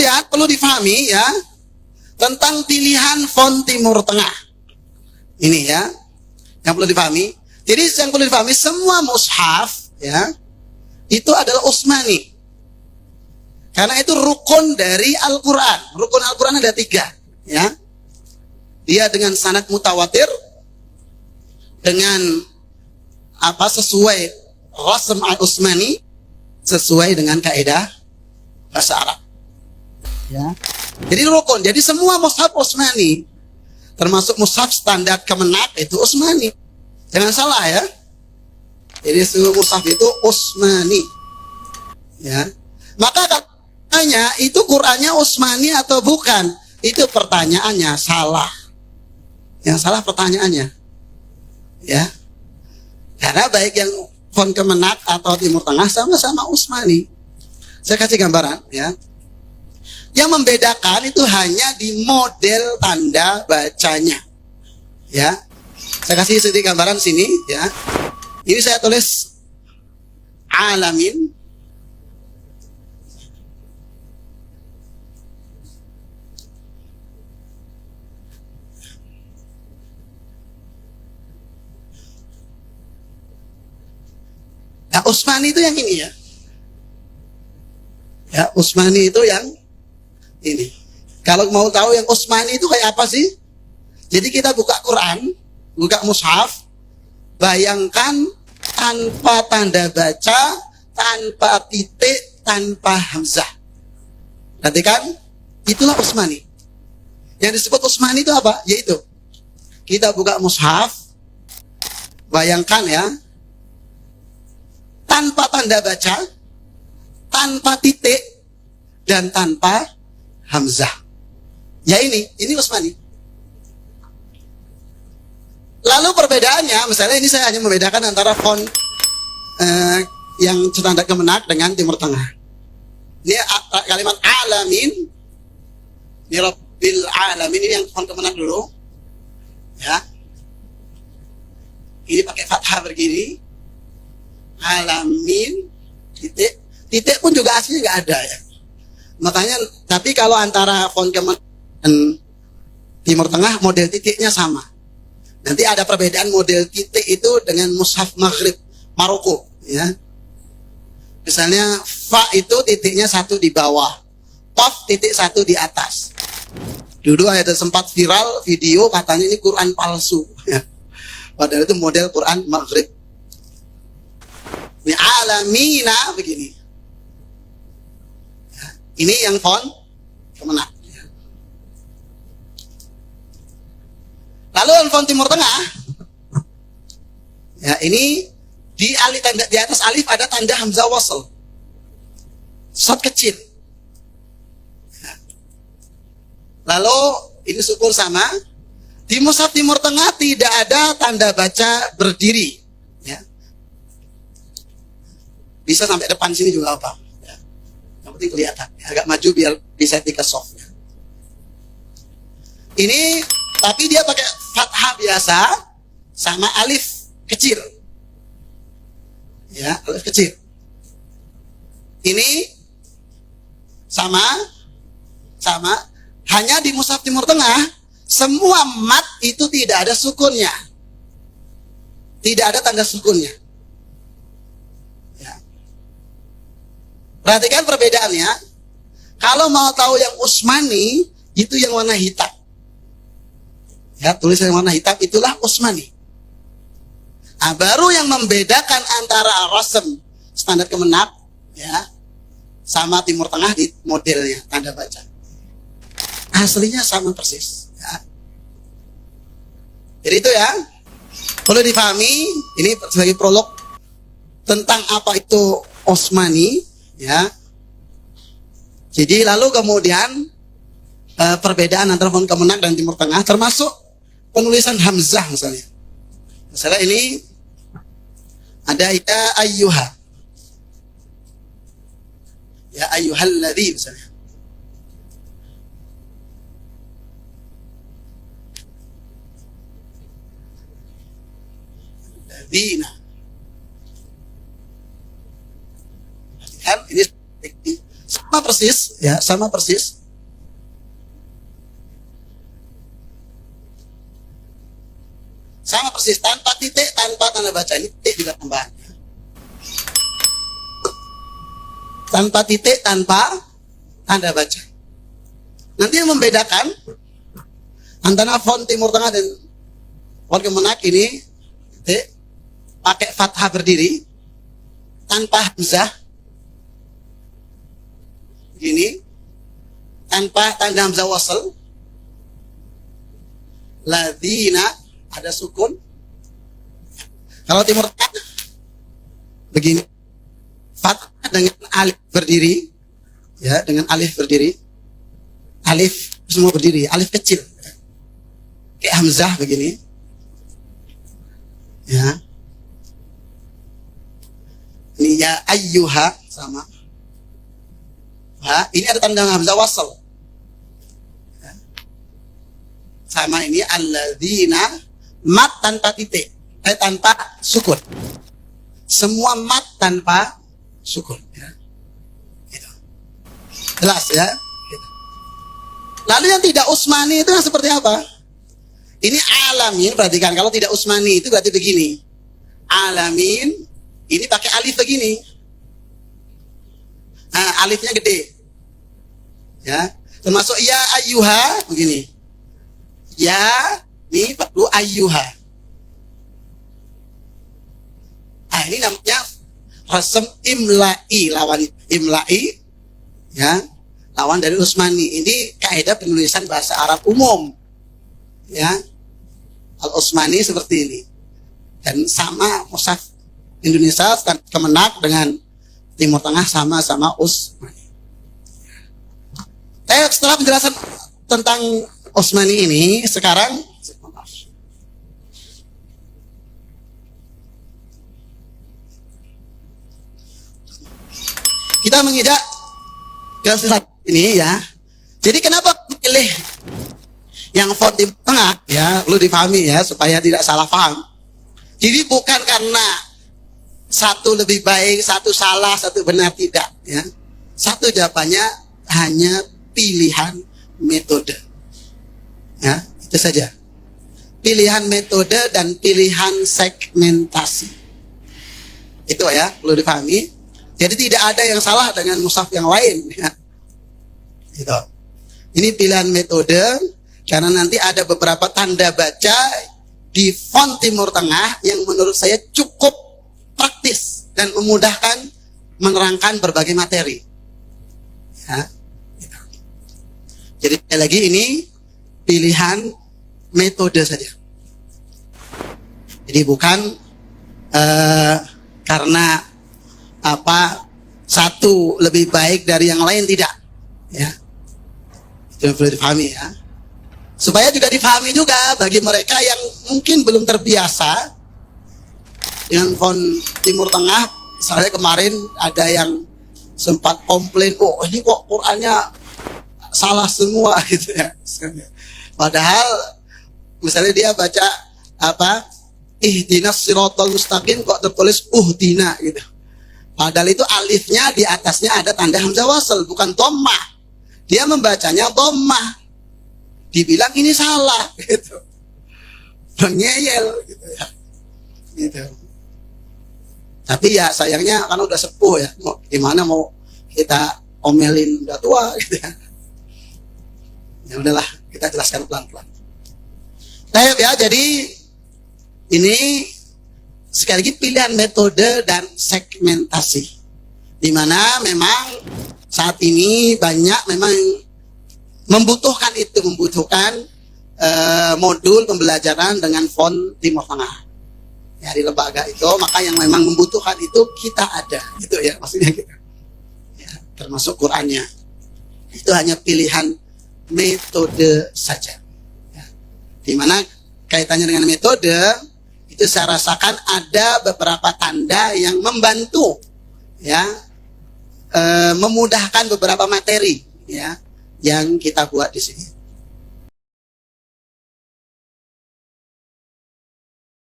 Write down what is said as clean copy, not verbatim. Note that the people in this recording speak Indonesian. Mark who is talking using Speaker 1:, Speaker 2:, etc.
Speaker 1: kemudian perlu difahami ya tentang pilihan font Timur Tengah. Ini ya yang perlu difahami. Jadi yang perlu difahami, semua mushaf ya itu adalah Utsmani. Karena itu rukun dari Al-Quran. Rukun Al-Quran ada 3 ya. Dia dengan sanad mutawatir, dengan sesuai rasm al-Utsmani, sesuai dengan kaidah bahasa Arab. Ya. Jadi rukun. Jadi semua mushaf Utsmani, termasuk mushaf standar Kemenak itu Utsmani. Jangan salah ya. Jadi semua mushaf itu Utsmani. Ya. Maka katanya itu Qur'annya Utsmani atau bukan? Itu pertanyaannya salah. Yang salah pertanyaannya. Ya. Karena baik yang font Kemenak atau Timur Tengah sama-sama Utsmani. Saya kasih gambaran ya. Yang membedakan itu hanya di model tanda bacanya. Ya. Saya kasih sedikit gambaran sini ya. Ini saya tulis Alamin. Nah, Utsmani itu yang ini ya. Ya, Utsmani itu yang ini. Kalau mau tahu yang Utsmani itu kayak apa sih? Jadi kita buka Quran, buka mushaf, bayangkan tanpa tanda baca, tanpa titik, tanpa hamzah. Nanti kan itulah Utsmani. Yang disebut Utsmani itu apa? Yaitu kita buka mushaf, bayangkan ya, tanpa tanda baca, tanpa titik, dan tanpa hamzah. Ya ini Utsmani. Lalu perbedaannya, misalnya ini saya hanya membedakan antara font yang standar Kemenak dengan Timur Tengah. Ini kalimat alamin, ini Rabbil alamin, ini yang font Kemenak dulu. Ya. Ini pakai fathah begini. Alamin, titik. Titik pun juga aslinya nggak ada ya. Makanya, tapi kalau antara font Kemenak dan Timur Tengah, model titiknya sama. Nanti ada perbedaan model titik itu dengan mushaf Maghrib Maroko ya. Misalnya fa itu titiknya 1 di bawah, qaf titik 1 di atas. Dulu ada sempat viral video katanya ini Quran palsu ya. Padahal itu model Quran Maghrib. Ini alamina begini. Ya, ini yang font Kemenak. Lalu font Timur Tengah, ya ini di atas alif ada tanda hamzah wasl, shad kecil. Ya. Lalu ini sukun sama. Di mushaf Timur Tengah tidak ada tanda baca berdiri. Ya. Bisa sampai depan sini juga apa? Ya. Yang penting kelihatan. Ya, agak maju biar bisa tiga softnya. Ini tapi dia pakai fathah biasa sama alif kecil. Ya, alif kecil. Ini sama hanya di mushaf Timur Tengah semua mat itu tidak ada sukunnya. Tidak ada tanda sukunnya. Ya. Perhatikan perbedaannya. Kalau mau tahu yang Utsmani itu yang warna hitam. Ya, tulisan warna hitam itulah Utsmani. Nah, baru yang membedakan antara rasm standar Kemenak ya sama Timur Tengah di modelnya tanda baca. Aslinya sama persis. Ya. Jadi itu ya perlu dipahami. Ini sebagai prolog tentang apa itu Utsmani. Ya. Jadi lalu kemudian perbedaan antara font Kemenak dan Timur Tengah termasuk penulisan hamzah misalnya. Misalnya ini ada ya ayyuha. Ya ayyuhalladzi misalnya. Ladzina. Kan ini sama persis, ya, sama persis. Sama persis, tanpa titik, tanpa tanda baca. Ini titik juga tambahan. Tanpa titik, tanpa tanda baca. Nanti yang membedakan antara font Timur Tengah dan font Kemenak ini pakai fathah berdiri tanpa hamzah gini, tanpa tanda hamzah wasl, ladina ada sukun. Kalau Timur Tengah begini, fathah dengan alif berdiri, ya, dengan alif berdiri, alif semua berdiri, alif kecil, kayak hamzah begini, ya. Ini ya ayyuha sama, ini ada tanda hamzah wasl, ya. Sama ini alladzina, mat tanpa titik, tanpa sukun, semua mat tanpa sukun, ya. Gitu. Jelas ya. Gitu. Lalu yang tidak usmani itu seperti apa? Ini alamin, perhatikan, kalau tidak usmani itu berarti begini. Alamin ini pakai alif begini. Nah, alifnya gede. Ya, termasuk ya ayyuha begini. Ya, ini perlu ayyuha. Nah, ini namanya rasem imla'i, lawan imla'i, ya, lawan dari usmani. Ini kaidah penulisan bahasa Arab umum, ya. Al-Usmani seperti ini. Dan sama mushaf Indonesia Kemenak dengan Timur Tengah sama-sama Usmani. Setelah penjelasan tentang Usmani ini, sekarang kita menginjak ke slide ini, ya. Jadi kenapa pilih yang font Timur Tengah, ya, perlu dipahami ya supaya tidak salah paham. Jadi bukan karena satu lebih baik, satu salah, satu benar, tidak, ya. Satu jawabannya hanya pilihan metode. Ya, itu saja. Pilihan metode dan pilihan segmentasi. Itu ya, perlu dipahami. Jadi tidak ada yang salah dengan mushaf yang lain, ya. Gitu. Ini pilihan metode karena nanti ada beberapa tanda baca di font Timur Tengah yang menurut saya cukup praktis dan memudahkan menerangkan berbagai materi. Ya. Gitu. Jadi sekali lagi ini pilihan metode saja. Jadi bukan karena apa satu lebih baik dari yang lain, tidak, ya. Itu perlu dipahami, ya. Supaya juga dipahami juga bagi mereka yang mungkin belum terbiasa dengan font Timur Tengah. Misalnya kemarin ada yang sempat komplain, oh ini kok Qurannya salah semua gitu, ya. Padahal misalnya dia baca apa, ihdinas siratal mustaqim, kok tertulis uhdina gitu. Padahal itu alifnya di atasnya ada tanda hamzah wasl, bukan dhammah. Dia membacanya dhammah. Dibilang ini salah gitu. Ngeyel gitu, ya. Gitu. Tapi ya sayangnya kan udah sepuh, ya. Mau gimana mau kita omelin, udah tua gitu, ya. Ya udahlah, kita jelaskan pelan-pelan. Nah, ya, jadi ini sekali lagi pilihan metode dan segmentasi, di mana memang saat ini banyak memang membutuhkan modul pembelajaran dengan font Timur Tengah, ya, di lembaga itu. Maka yang memang membutuhkan itu kita ada, gitu ya, maksudnya gitu, ya, termasuk Qurannya. Itu hanya pilihan metode saja, ya. Di mana kaitannya dengan metode itu saya rasakan ada beberapa tanda yang membantu, ya, memudahkan beberapa materi, ya, yang kita buat di sini.